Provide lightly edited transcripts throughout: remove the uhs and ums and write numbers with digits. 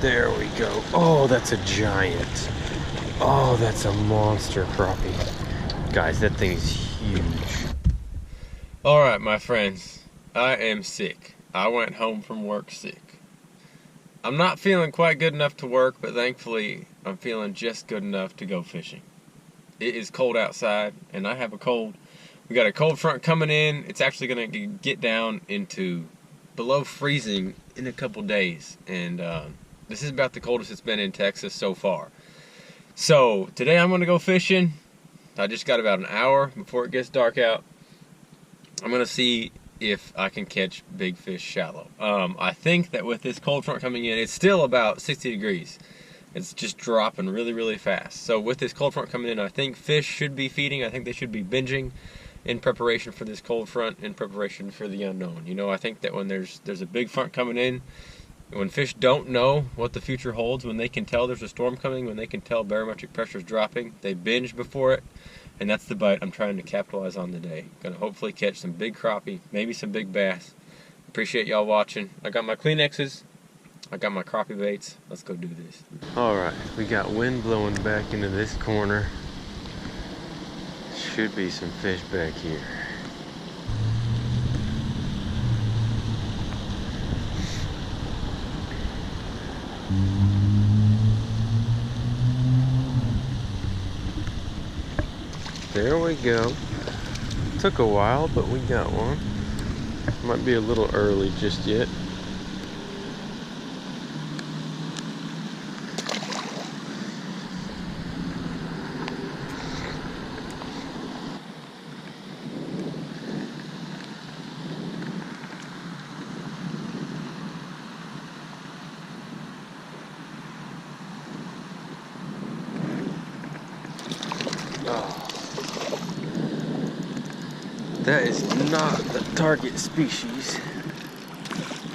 There we go. Oh, that's a giant. Oh, that's a monster crappie. Guys, that thing is huge. Alright, my friends. I am sick. I went home from work sick. I'm not feeling quite good enough to work, but thankfully I'm feeling just good enough to go fishing. It is cold outside, and I have a cold. We got a cold front coming in. It's actually going to get down into below freezing in a couple days, and this is about the coldest it's been in Texas so far. So today I'm going to go fishing. I just got about an hour before it gets dark out. I'm going to see if I can catch big fish shallow. I think that with this cold front coming in, it's still about 60 degrees. It's just dropping really, really fast. So with this cold front coming in, I think fish should be feeding. I think they should be binging in preparation for this cold front, in preparation for the unknown. You know, I think that when there's a big front coming in, when fish don't know what the future holds, when they can tell there's a storm coming, when they can tell barometric pressure is dropping, they binge before it. And that's the bite I'm trying to capitalize on today. Gonna hopefully catch some big crappie, maybe some big bass. Appreciate y'all watching. I got my Kleenexes. I got my crappie baits. Let's go do this. Alright, we got wind blowing back into this corner. Should be some fish back here. There we go. Took a while, but we got one. Might be a little early just yet. That is not the target species.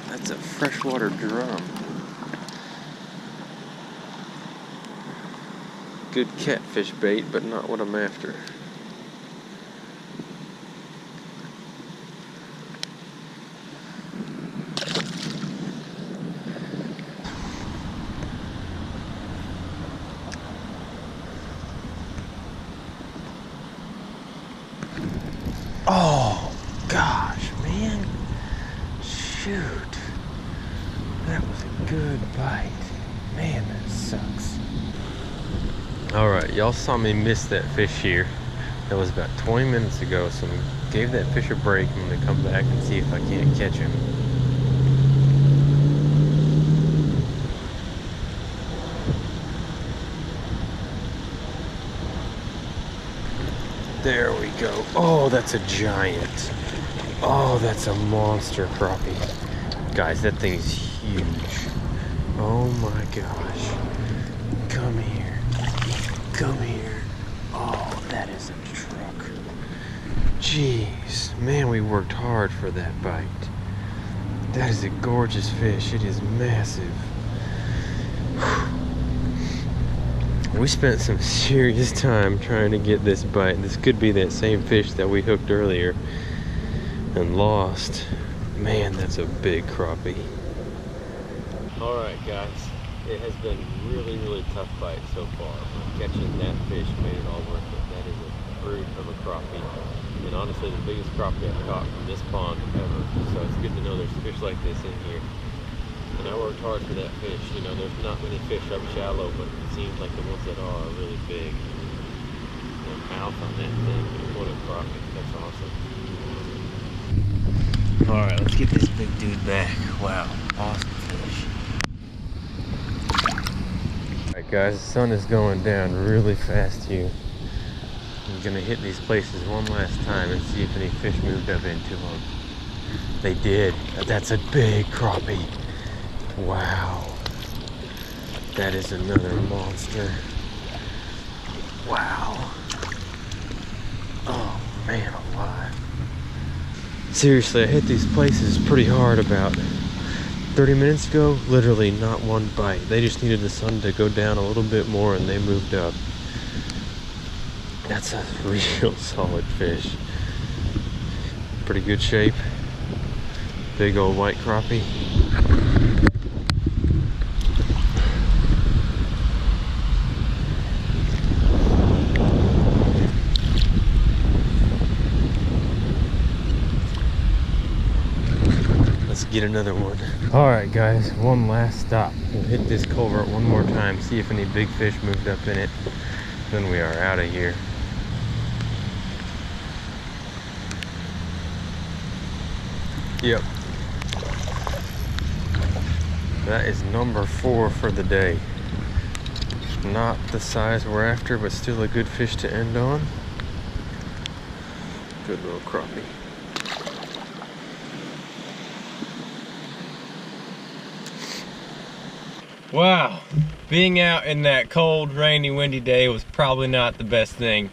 That's a freshwater drum. Good catfish bait, but not what I'm after. Oh, gosh, man. Shoot. That was a good bite. Man, that sucks. Alright, y'all saw me miss that fish here. That was about 20 minutes ago, so I gave that fish a break. I'm going to come back and see if I can't catch him. There we go. Oh, that's a giant. Oh, that's a monster crappie. Guys, that thing is huge. Oh my gosh. Come here. Come here. Oh, that is a truck. Jeez. Man, we worked hard for that bite. That is a gorgeous fish. It is massive. We spent some serious time trying to get this bite. This could be that same fish that we hooked earlier and lost. Man, that's a big crappie. Alright guys, it has been really, really tough bite so far. Catching that fish made it all worth it. That is a brute of a crappie. And honestly, the biggest crappie I've caught from this pond ever. So it's good to know there's fish like this in here. And I worked hard for that fish. You know, there's not many fish up shallow, but it seems like the ones that are really big. The mouth on that thing, what a crappie. That's awesome. Alright, let's get this big dude back. Wow, awesome fish. Alright guys, the sun is going down really fast here. I'm gonna hit these places one last time and see if any fish moved up into them. They did. That's a big crappie. Wow, that is another monster. Wow. Oh man alive. Seriously, I hit these places pretty hard about 30 minutes ago. Literally not one bite. They just needed the sun to go down a little bit more and they moved up. That's a real solid fish. Pretty good shape. Big old white crappie. another one. All right, guys, one last stop. We'll hit this culvert one more time, see if any big fish moved up in it. Then we are out of here. Yep. That is number 4 for the day. Not the size we're after, but still a good fish to end on. Good little crappie. Wow, being out in that cold, rainy, windy day was probably not the best thing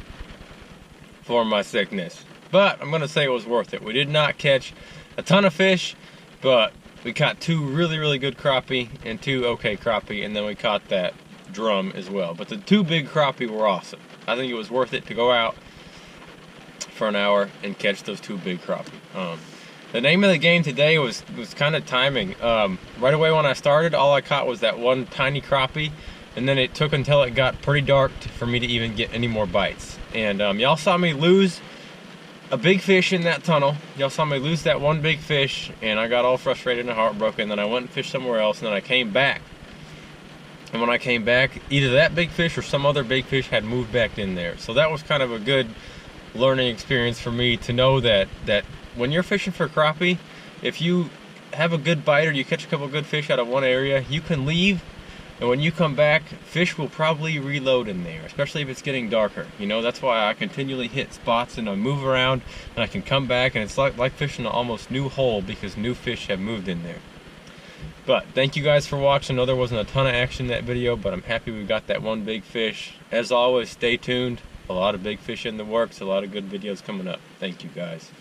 for my sickness. But I'm gonna say it was worth it. We did not catch a ton of fish, but we caught 2 really, really good crappie and 2 okay crappie, and then we caught that drum as well. But the 2 big crappie were awesome. I think it was worth it to go out for an hour and catch those 2 big crappie. The name of the game today was kind of timing. Right away when I started, all I caught was that 1 tiny crappie, and then it took until it got pretty dark for me to even get any more bites. And y'all saw me lose a big fish in that tunnel. Y'all saw me lose that 1 big fish, and I got all frustrated and heartbroken. Then I went and fished somewhere else, and then I came back. And when I came back, either that big fish or some other big fish had moved back in there. So that was kind of a good learning experience for me to know that when you're fishing for crappie, if you have a good bite or you catch a couple good fish out of one area, you can leave, and when you come back, fish will probably reload in there, especially if it's getting darker. You know, that's why I continually hit spots and I move around, and I can come back, and it's like fishing an almost new hole because new fish have moved in there. But thank you guys for watching. I know there wasn't a ton of action in that video, but I'm happy we got that 1 big fish. As always, stay tuned. A lot of big fish in the works, a lot of good videos coming up. Thank you guys.